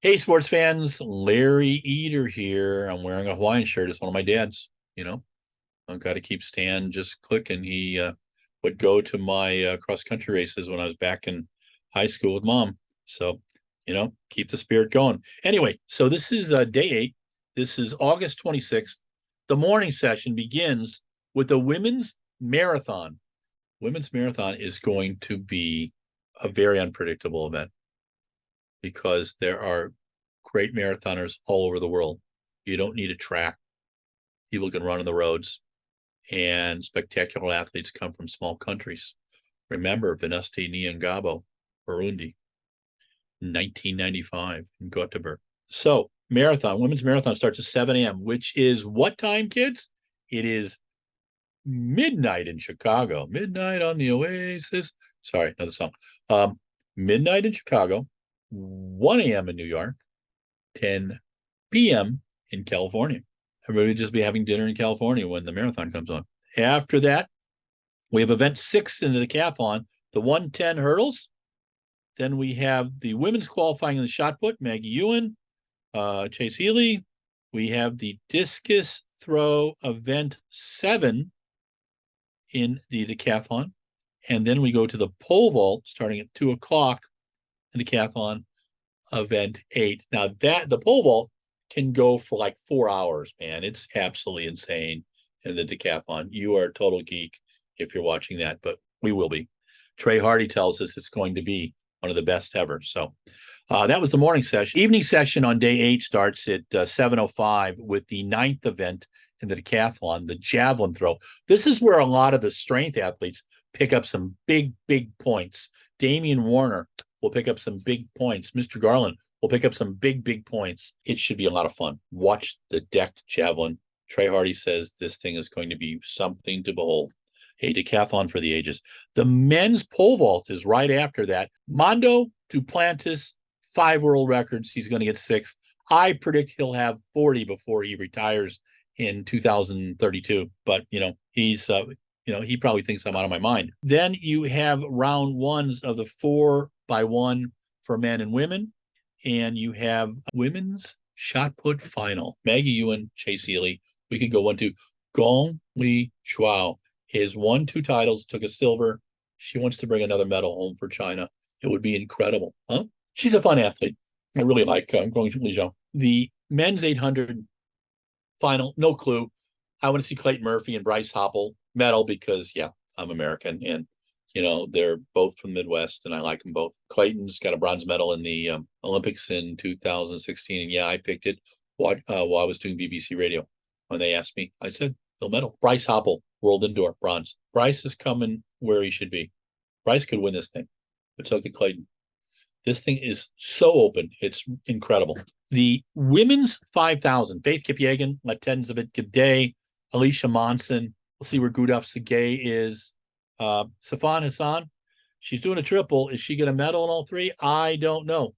Hey, sports fans, Larry Eater here. I'm wearing a Hawaiian shirt. It's one of my dad's, you know. I've got to keep Stan just clicking. He would go to my cross country races when I was back in high school with mom. So, keep the spirit going. Anyway, so this is day 8. This is August 26th. The morning session begins with the women's marathon. Women's marathon is going to be a very unpredictable event because there are great marathoners all over the world. You don't need a track. People can run on the roads, and spectacular athletes come from small countries. Remember Venuste Nyangabo, Burundi, 1995 in Gothenburg. So women's marathon starts at 7 a.m., which is what time, kids? It is midnight in Chicago. Midnight on the Oasis. Sorry, another song. Midnight in Chicago, 1 a.m. in New York, 10 p.m. in California. Everybody will just be having dinner in California when the marathon comes on. After that, we have event 6 in the decathlon, the 110 hurdles. Then we have the women's qualifying in the shot put, Maggie Ewan, Chase Healy. We have the discus throw event 7 in the decathlon. And then we go to the pole vault starting at 2 o'clock in the decathlon, event 8. Now the pole vault can go for like 4 hours, man. It's absolutely insane in the decathlon. You are a total geek if you're watching that, but we will be. Trey Hardy tells us it's going to be one of the best ever. So that was the morning session. Evening session on day 8 starts at 7:05 with the 9th event in the decathlon, the javelin throw. This is where a lot of the strength athletes pick up some big points. Damian Warner will pick up some big points. Mr. Garland will pick up some big points. It should be a lot of fun. Watch the deck javelin. Trey Hardy says this thing is going to be something to behold. A decathlon for the ages. The men's pole vault is right after that. Mondo Duplantis, 5 world records. He's going to get 6th. I predict he'll have 40 before he retires in 2032. But, he's, he probably thinks I'm out of my mind. Then you have round 1s of the 4x1 for men and women. And you have women's shot put final. Maggie Ewan, Chase Healy. We could go 1-2. Gong Li Shuao has won 2 titles, took a silver. She wants to bring another medal home for China. It would be incredible. Huh? She's a fun athlete. I really like Gong Li Shuao. The men's 800 final, no clue. I want to see Clayton Murphy and Bryce Hoppel medal because, I'm American. And they're both from the Midwest, and I like them both. Clayton's got a bronze medal in the Olympics in 2016. And I picked it while I was doing BBC Radio. When they asked me, I said, no medal. Bryce Hoppel, world indoor, bronze. Bryce is coming where he should be. Bryce could win this thing, but so could Clayton. This thing is so open. It's incredible. The women's 5,000, Faith Kipyegon, Letenzavit Gidey, Alicia Monson. We'll see where Gudaf Sagay is. Safan Hassan, she's doing a triple. Is she going to medal in all 3? I don't know.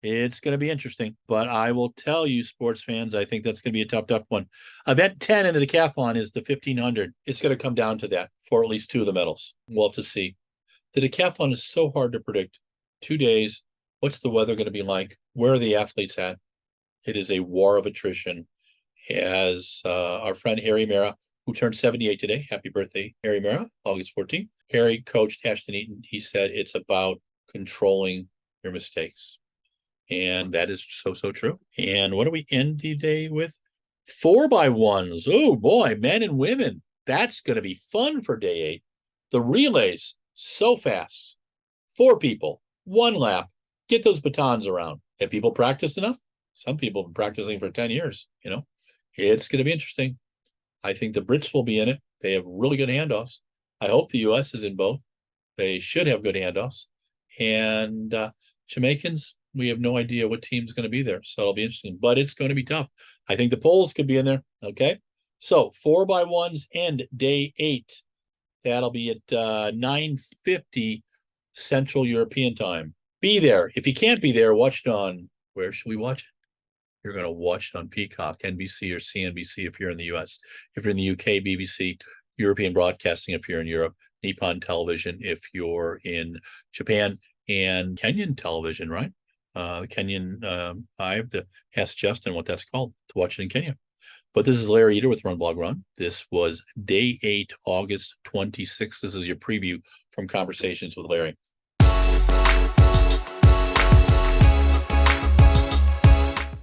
It's going to be interesting, but I will tell you, sports fans, I think that's going to be a tough one. Event 10 in the decathlon is the 1,500. It's going to come down to that for at least 2 of the medals. We'll have to see. The decathlon is so hard to predict. 2 days. What's the weather going to be like? Where are the athletes at? It is a war of attrition. As our friend Harry Mera, who turned 78 today. Happy birthday, Harry Mera, August 14th. Harry coached Ashton Eaton. He said it's about controlling your mistakes. And that is so true. And what do we end the day with? 4x1s. Oh boy, men and women. That's going to be fun for day 8. The relays, so fast. 4 people, 1 lap. Get those batons around. Have people practiced enough? Some people have been practicing for 10 years, It's going to be interesting. I think the Brits will be in it. They have really good handoffs. I hope the U.S. is in both. They should have good handoffs. And Jamaicans, we have no idea what team's going to be there. So it'll be interesting. But it's going to be tough. I think the Poles could be in there. Okay. So 4x1s end day 8. That'll be at 9:50 Central European time. Be there. If you can't be there, watch it on, where should we watch it? You're going to watch it on Peacock, NBC, or CNBC if you're in the U.S. If you're in the UK, BBC, European Broadcasting if you're in Europe, Nippon Television if you're in Japan, and Kenyan television, right? the Kenyan hive to ask Justin what that's called to watch it in Kenya. But this is Larry Eater with RunBlogRun. This was day 8, August 26th. This is your preview from Conversations with Larry.